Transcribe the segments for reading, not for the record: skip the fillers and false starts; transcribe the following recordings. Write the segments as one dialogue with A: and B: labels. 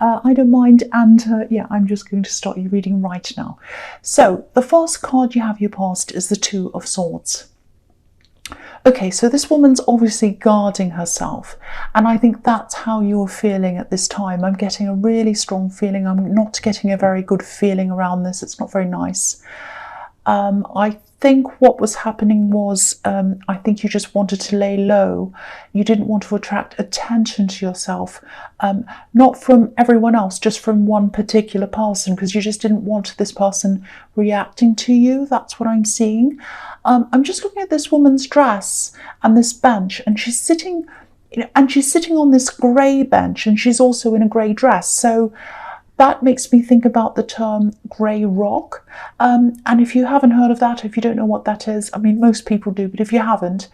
A: I don't mind, and yeah, I'm just going to start your reading right now. So the first card you have your past is the Two of Swords. Okay, so this woman's obviously guarding herself, and I think that's how you're feeling at this time. I'm getting a really strong feeling. I'm not getting a very good feeling around this. It's not very nice. I think what was happening was, I think you just wanted to lay low. You didn't want to attract attention to yourself, not from everyone else, just from one particular person, because you just didn't want this person reacting to you. That's what I'm seeing. I'm just looking at this woman's dress and this bench, and she's sitting, on this grey bench, and she's also in a grey dress. So that makes me think about the term grey rock. And if you haven't heard of that, if you don't know what that is, I mean, most people do, but if you haven't,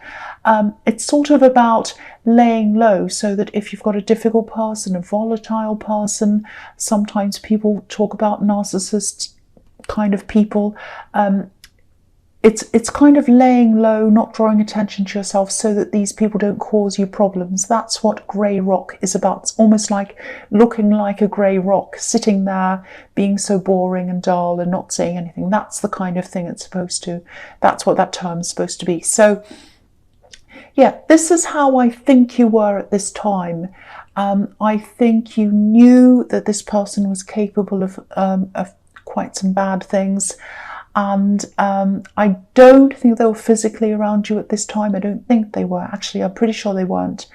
A: it's sort of about laying low, so that if you've got a difficult person, a volatile person, sometimes people talk about narcissists kind of people, it's kind of laying low, not drawing attention to yourself, so that these people don't cause you problems. That's what grey rock is about. It's almost like looking like a grey rock, sitting there, being so boring and dull and not saying anything. That's the kind of thing it's supposed to, that's what that term's supposed to be. So yeah, this is how I think you were at this time. I think you knew that this person was capable of quite some bad things. And I don't think they were physically around you at this time. I don't think they were. Actually, I'm pretty sure they weren't.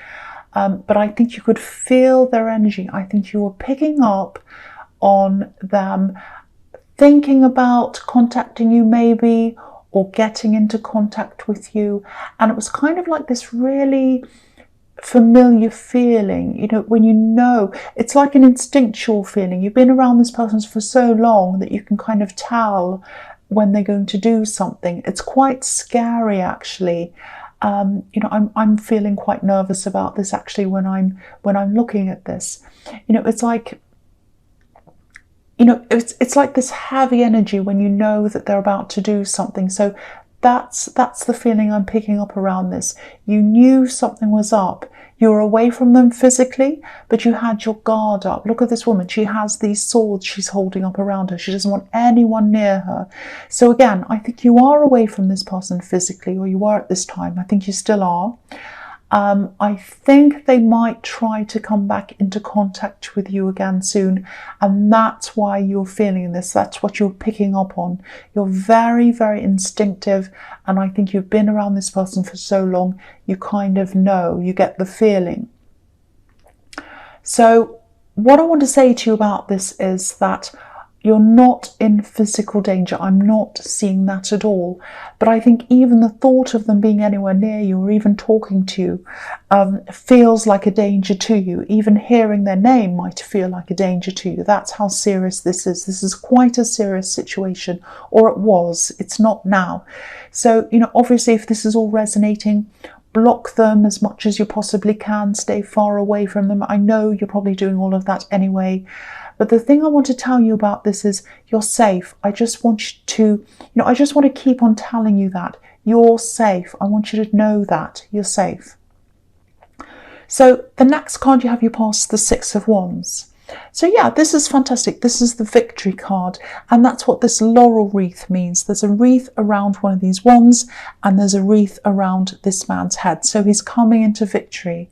A: But I think you could feel their energy. I think you were picking up on them thinking about contacting you maybe, or getting into contact with you. And it was kind of like this really familiar feeling, when it's like an instinctual feeling. You've been around this person for so long that you can kind of tell when they're going to do something. It's quite scary, actually. I'm feeling quite nervous about this, actually, when I'm looking at this. It's like, it's like this heavy energy when you know that they're about to do something. So that's the feeling I'm picking up around this. You knew something was up. You were away from them physically, but you had your guard up. Look at this woman. She has these swords she's holding up around her. She doesn't want anyone near her. So again, I think you are away from this person physically, or you were at this time. I think you still are. I think they might try to come back into contact with you again soon, and that's why you're feeling this. That's what you're picking up on. You're very, very instinctive, and I think you've been around this person for so long, you kind of know, you get the feeling. So what I want to say to you about this is that you're not in physical danger. I'm not seeing that at all. But I think even the thought of them being anywhere near you, or even talking to you, feels like a danger to you. Even hearing their name might feel like a danger to you. That's how serious this is. This is quite a serious situation, or it was. It's not now. So, obviously, if this is all resonating, block them as much as you possibly can. Stay far away from them. I know you're probably doing all of that anyway. But the thing I want to tell you about this is you're safe. I just want you to, I just want to keep on telling you that you're safe. I want you to know that you're safe. So the next card you have your past, the Six of Wands. So yeah, this is fantastic. This is the victory card, and that's what this laurel wreath means. There's a wreath around one of these wands, and there's a wreath around this man's head. So he's coming into victory.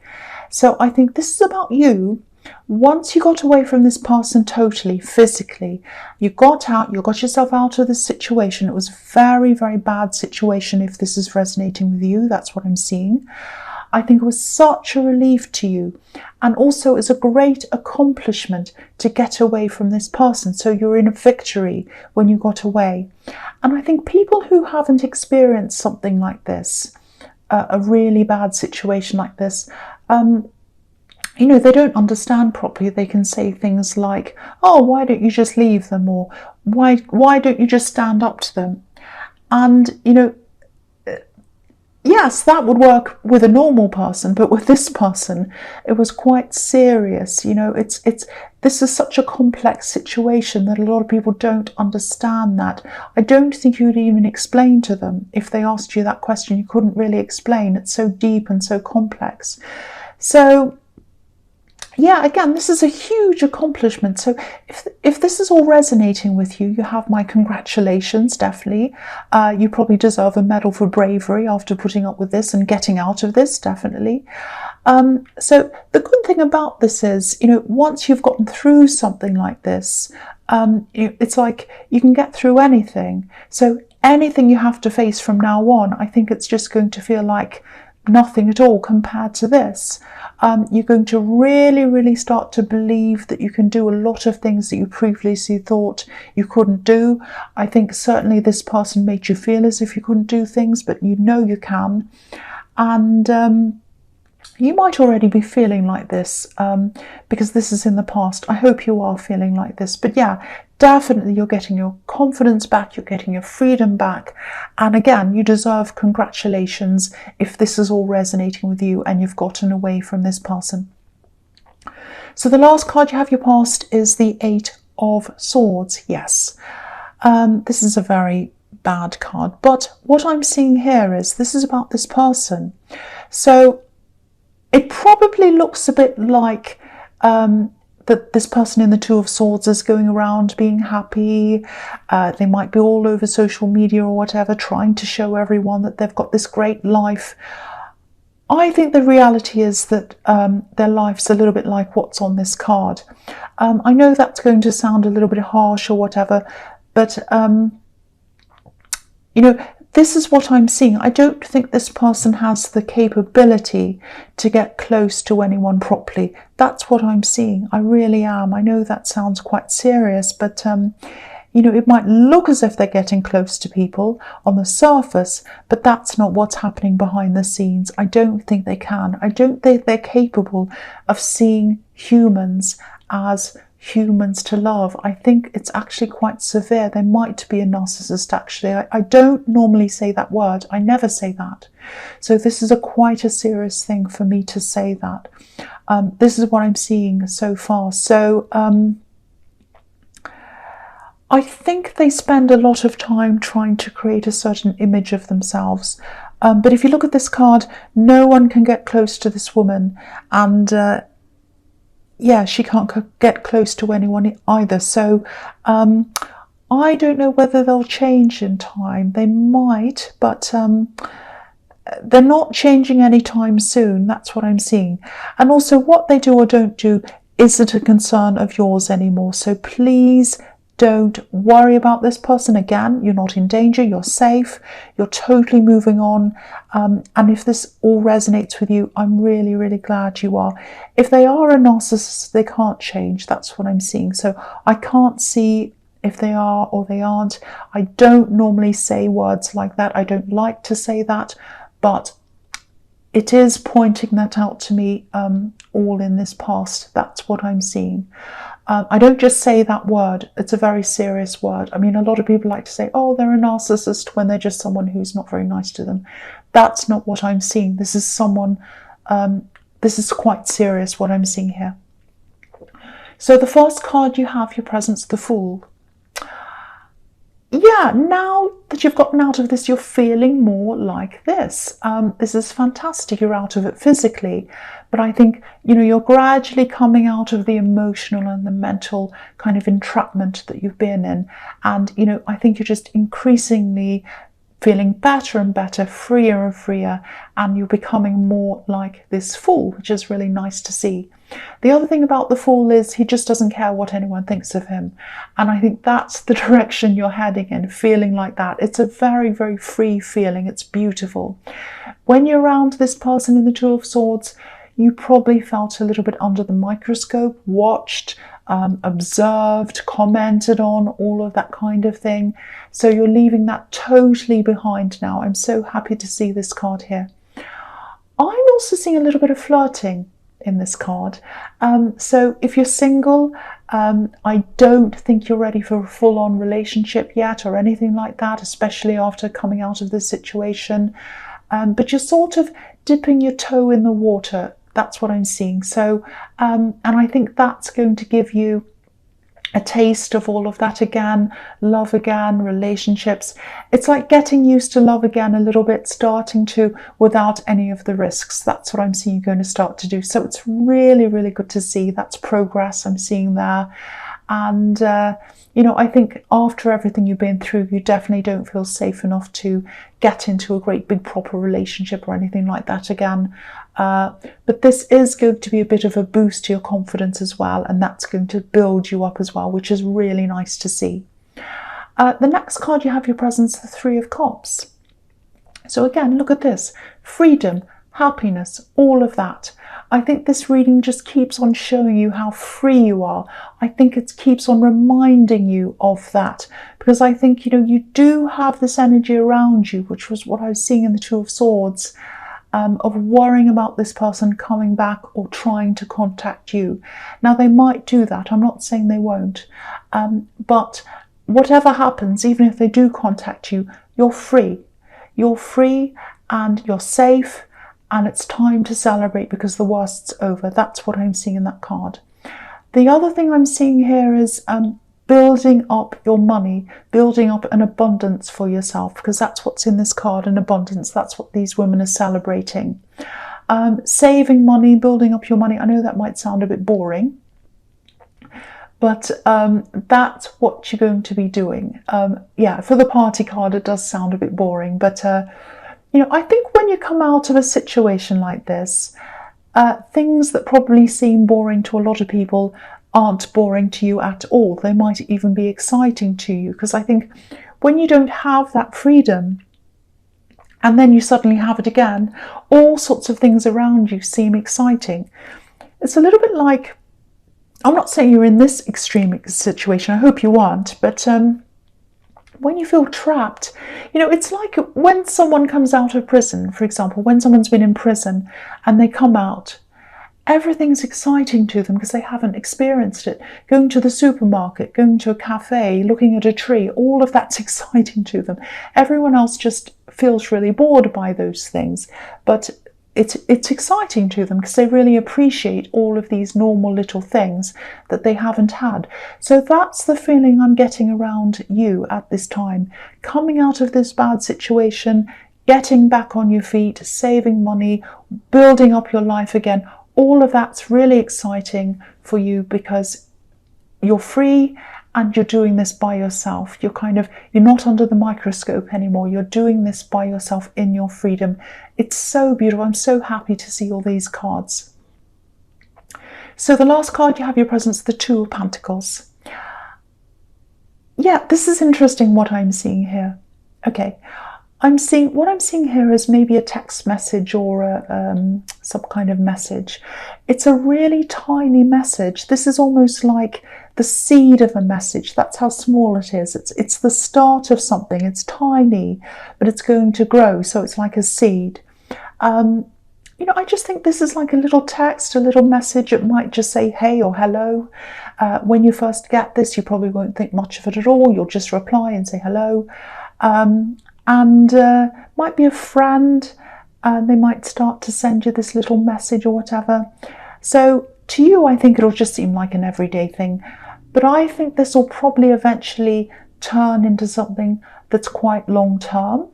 A: So I think this is about you. Once you got away from this person totally, physically, you got out, you got yourself out of this situation. It was a very, very bad situation. If this is resonating with you, that's what I'm seeing. I think it was such a relief to you. And also it's a great accomplishment to get away from this person. So you're in a victory when you got away. And I think people who haven't experienced something like this, a really bad situation like this, they don't understand properly. They can say things like, oh, why don't you just leave them? Or why don't you just stand up to them? And, yes, that would work with a normal person, but with this person, it was quite serious. This is such a complex situation that a lot of people don't understand that. I don't think you would even explain to them. If they asked you that question, you couldn't really explain. It's so deep and so complex. So yeah, again, this is a huge accomplishment. So if this is all resonating with you, you have my congratulations, definitely. You probably deserve a medal for bravery after putting up with this and getting out of this, definitely. So the good thing about this is, once you've gotten through something like this, it's like you can get through anything. So anything you have to face from now on, I think it's just going to feel like nothing at all compared to this. You're going to really, really start to believe that you can do a lot of things that you previously thought you couldn't do. I think certainly this person made you feel as if you couldn't do things, but you know you can. And you might already be feeling like this because this is in the past. I hope you are feeling like this. But yeah, definitely you're getting your confidence back, you're getting your freedom back. And again, you deserve congratulations if this is all resonating with you and you've gotten away from this person. So the last card you have your past is the Eight of Swords. Yes, this is a very bad card. But what I'm seeing here is this is about this person. So it probably looks a bit like that this person in the Two of Swords is going around being happy. They might be all over social media or whatever, trying to show everyone that they've got this great life. I think the reality is that their life's a little bit like what's on this card. I know that's going to sound a little bit harsh or whatever, but this is what I'm seeing. I don't think this person has the capability to get close to anyone properly. That's what I'm seeing. I really am. I know that sounds quite serious, but it might look as if they're getting close to people on the surface, but that's not what's happening behind the scenes. I don't think they can. I don't think they're capable of seeing humans as humans to love. I think it's actually quite severe. They might be a narcissist, actually. I don't normally say that word. I never say that. So this is quite a serious thing for me to say that. This is what I'm seeing so far. So I think they spend a lot of time trying to create a certain image of themselves. But if you look at this card, no one can get close to this woman. And yeah, she can't get close to anyone either. So I don't know whether they'll change in time. They might, but they're not changing anytime soon. That's what I'm seeing. And also what they do or don't do isn't a concern of yours anymore. So please don't worry about this person. Again, you're not in danger, you're safe, you're totally moving on. And if this all resonates with you, I'm really, really glad you are. If they are a narcissist, they can't change. That's what I'm seeing. So I can't see if they are or they aren't. I don't normally say words like that. I don't like to say that, but it is pointing that out to me all in this past. That's what I'm seeing. I don't just say that word. It's a very serious word. I mean, a lot of people like to say, oh, they're a narcissist when they're just someone who's not very nice to them. That's not what I'm seeing. This is someone, this is quite serious what I'm seeing here. So the first card you have, your presence, the Fool. Yeah, now that you've gotten out of this, you're feeling more like this. This is fantastic. You're out of it physically, but I think, you're gradually coming out of the emotional and the mental kind of entrapment that you've been in. And, I think you're just increasingly feeling better and better, freer and freer, and you're becoming more like this Fool, which is really nice to see. The other thing about the Fool is he just doesn't care what anyone thinks of him. And I think that's the direction you're heading in, feeling like that. It's a very, very free feeling. It's beautiful. When you're around this person in the Two of Swords, you probably felt a little bit under the microscope, watched, observed, commented on, all of that kind of thing. So you're leaving that totally behind now. I'm so happy to see this card here. I'm also seeing a little bit of flirting in this card. So if you're single, I don't think you're ready for a full-on relationship yet or anything like that, especially after coming out of this situation. But you're sort of dipping your toe in the water. That's what I'm seeing. So, and I think that's going to give you a taste of all of that again, love again, relationships. It's like getting used to love again a little bit, starting to without any of the risks. That's what I'm seeing you're going to start to do. So it's really, really good to see. That's progress I'm seeing there. And, you know, I think after everything you've been through, you definitely don't feel safe enough to get into a great big proper relationship or anything like that again. But this is going to be a bit of a boost to your confidence as well, and that's going to build you up as well, which is really nice to see. The next card you have your presence, the Three of Cups. So again, look at this. Freedom, happiness, all of that. I think this reading just keeps on showing you how free you are. I think it keeps on reminding you of that, because I think, you know, you do have this energy around you, which was what I was seeing in the Two of Swords, of worrying about this person coming back or trying to contact you. Now, they might do that. I'm not saying they won't. But whatever happens, even if they do contact you, you're free. You're free and you're safe, and it's time to celebrate because the worst's over. That's what I'm seeing in that card. The other thing I'm seeing here is building up your money, building up an abundance for yourself, because that's what's in this card, an abundance. That's what these women are celebrating. Saving money, building up your money. I know that might sound a bit boring, but that's what you're going to be doing. Yeah, for the party card, it does sound a bit boring, but you know, I think when you come out of a situation like this, things that probably seem boring to a lot of people aren't boring to you at all. They might even be exciting to you, because I think when you don't have that freedom and then you suddenly have it again, all sorts of things around you seem exciting. It's a little bit like, I'm not saying you're in this extreme situation, I hope you aren't, but when you feel trapped, you know, it's like when someone comes out of prison, for example, when someone's been in prison and they come out, everything's exciting to them because they haven't experienced it. Going to the supermarket, going to a cafe, looking at a tree, all of that's exciting to them. Everyone else just feels really bored by those things, but it's exciting to them because they really appreciate all of these normal little things that they haven't had. So that's the feeling I'm getting around you at this time. Coming out of this bad situation, getting back on your feet, saving money, building up your life again, all of that's really exciting for you because you're free and you're doing this by yourself. You're not under the microscope anymore. You're doing this by yourself in your freedom. It's so beautiful. I'm so happy to see all these cards. So the last card you have your presence, the Two of Pentacles. Yeah, this is interesting what I'm seeing here. Okay. What I'm seeing here is maybe a text message or some kind of message. It's a really tiny message. This is almost like the seed of a message. That's how small it is. It's the start of something. It's tiny, but it's going to grow. So it's like a seed. You know, I just think this is like a little text, a little message. It might just say hey or hello. When you first get this, you probably won't think much of it at all. You'll just reply and say hello. And might be a friend, and they might start to send you this little message or whatever. So to you, I think it'll just seem like an everyday thing, but I think this will probably eventually turn into something that's quite long term.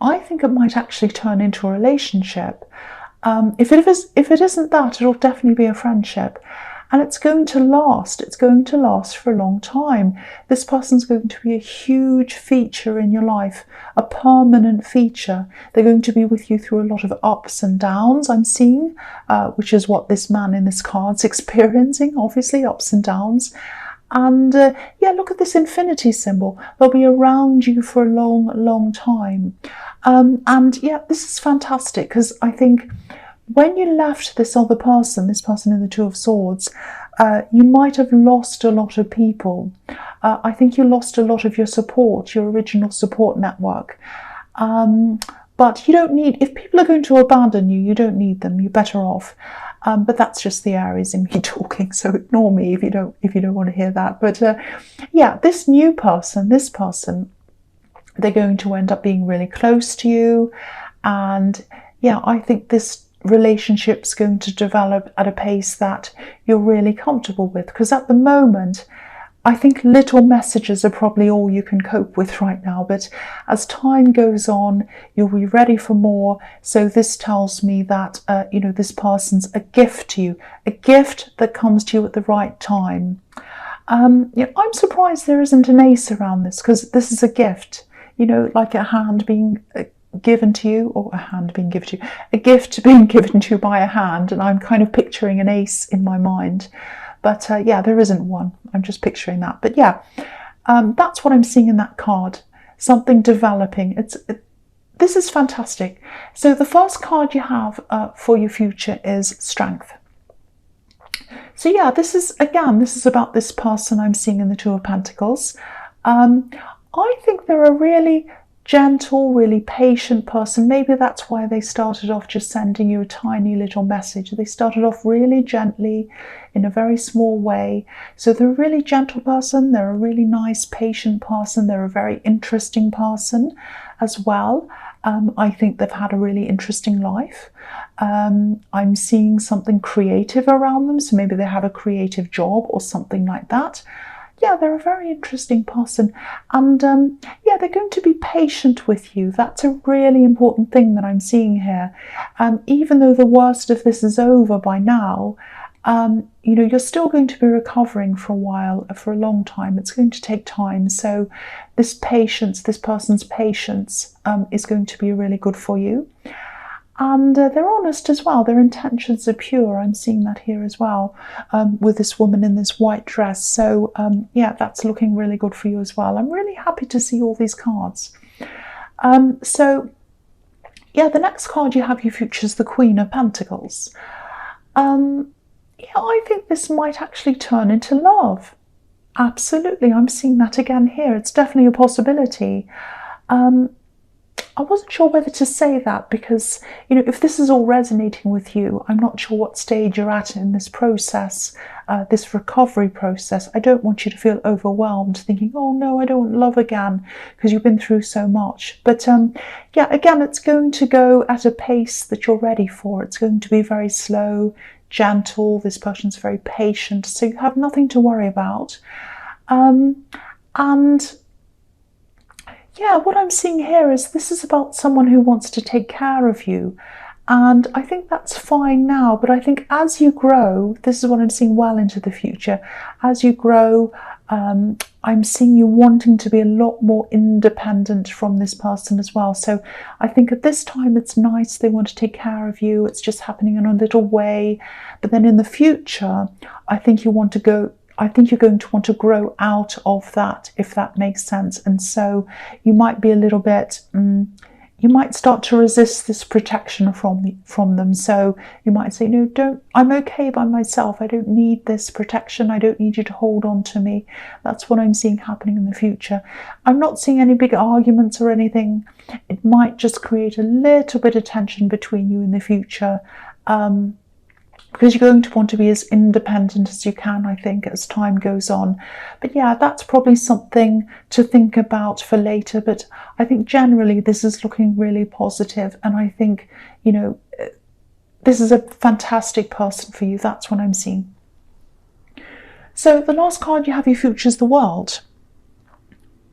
A: I think it might actually turn into a relationship. If it isn't that, it'll definitely be a friendship. And it's going to last. It's going to last for a long time. This person's going to be a huge feature in your life, a permanent feature. They're going to be with you through a lot of ups and downs, I'm seeing, which is what this man in this card's experiencing, obviously, ups and downs. And yeah, look at this infinity symbol. They'll be around you for a long, long time. And yeah, this is fantastic because I think when you left this other person, this person in the Two of Swords, you might have lost a lot of people. I think you lost a lot of your support, your original support network. But you don't need, if people are going to abandon you, you don't need them. You're better off. But that's just the Aries in me talking, so ignore me if you don't want to hear that. But yeah, this new person, they're going to end up being really close to you. And yeah, I think this relationship's going to develop at a pace that you're really comfortable with, because at the moment I think little messages are probably all you can cope with right now, but as time goes on, you'll be ready for more. So this tells me that, this person's a gift to you, a gift that comes to you at the right time. I'm surprised there isn't an ace around this, because this is a gift, like a hand being given to you, or a hand being given to you, a gift being given to you by a hand, and I'm kind of picturing an ace in my mind. But there isn't one. I'm just picturing that. But that's what I'm seeing in that card. Something developing. This is fantastic. So the first card you have for your future is Strength. So this is about this person I'm seeing in the Two of Pentacles. I think they're a really gentle, really patient person. Maybe that's why they started off just sending you a tiny little message. They started off really gently in a very small way. So they're a really gentle person. They're a really nice, patient person. They're a very interesting person as well. I think they've had a really interesting life. I'm seeing something creative around them. So maybe they have a creative job or something like that. They're a very interesting person, and they're going to be patient with you. That's a really important thing that I'm seeing here. Even though the worst of this is over by now, you're still going to be recovering for a while, for a long time. It's going to take time. So this person's patience is going to be really good for you. And they're honest as well. Their intentions are pure. I'm seeing that here as well, with this woman in this white dress. So that's looking really good for you as well. I'm really happy to see all these cards. The next card you have your future is the Queen of Pentacles. I think this might actually turn into love. Absolutely, I'm seeing that again here. It's definitely a possibility. I wasn't sure whether to say that because, if this is all resonating with you, I'm not sure what stage you're at in this process, this recovery process. I don't want you to feel overwhelmed thinking, oh no, I don't want love again, because you've been through so much. But again, it's going to go at a pace that you're ready for. It's going to be very slow, gentle. This person's very patient, so you have nothing to worry about. What I'm seeing here is this is about someone who wants to take care of you. And I think that's fine now, but I think as you grow, this is what I'm seeing well into the future. As you grow, I'm seeing you wanting to be a lot more independent from this person as well. So I think at this time it's nice, they want to take care of you. It's just happening in a little way. But then in the future, I think you're going to want to grow out of that, if that makes sense. And so you might be a little bit, you might start to resist this protection from them. So you might say, no, I'm okay by myself. I don't need this protection. I don't need you to hold on to me. That's what I'm seeing happening in the future. I'm not seeing any big arguments or anything. It might just create a little bit of tension between you in the future. Because you're going to want to be as independent as you can, I think, as time goes on. But that's probably something to think about for later. But I think generally this is looking really positive. And I think, this is a fantastic person for you. That's what I'm seeing. So the last card you have your future is the World.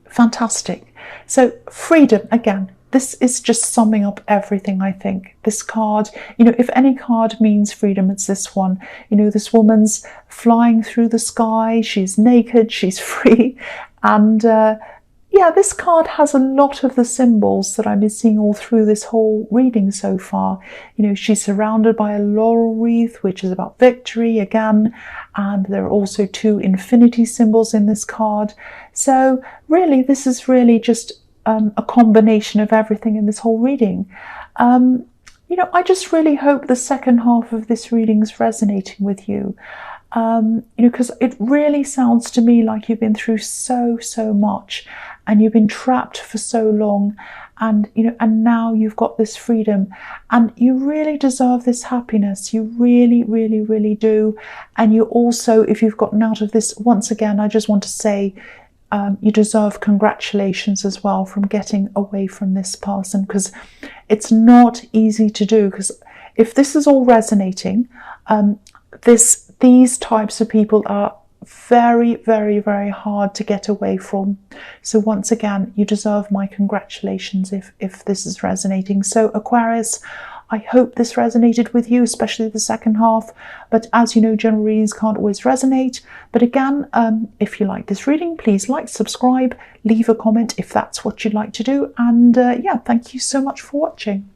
A: Fantastic. So freedom, again. This is just summing up everything, I think. This card, if any card means freedom, it's this one. This woman's flying through the sky. She's naked. She's free. And this card has a lot of the symbols that I've been seeing all through this whole reading so far. She's surrounded by a laurel wreath, which is about victory again. And there are also 2 infinity symbols in this card. So really, this is really just a combination of everything in this whole reading. I just really hope the second half of this reading is resonating with you. Because it really sounds to me like you've been through so much, and you've been trapped for so long, and and now you've got this freedom, and you really deserve this happiness. You really, really, really do. And you also, if you've gotten out of this, once again, I just want to say, you deserve congratulations as well from getting away from this person, because it's not easy to do. Because if this is all resonating, these types of people are very, very, very hard to get away from. So once again, you deserve my congratulations if this is resonating. So Aquarius, I hope this resonated with you, especially the second half. But as you know, general readings can't always resonate. But again, if you like this reading, please like, subscribe, leave a comment if that's what you'd like to do. And yeah, thank you so much for watching.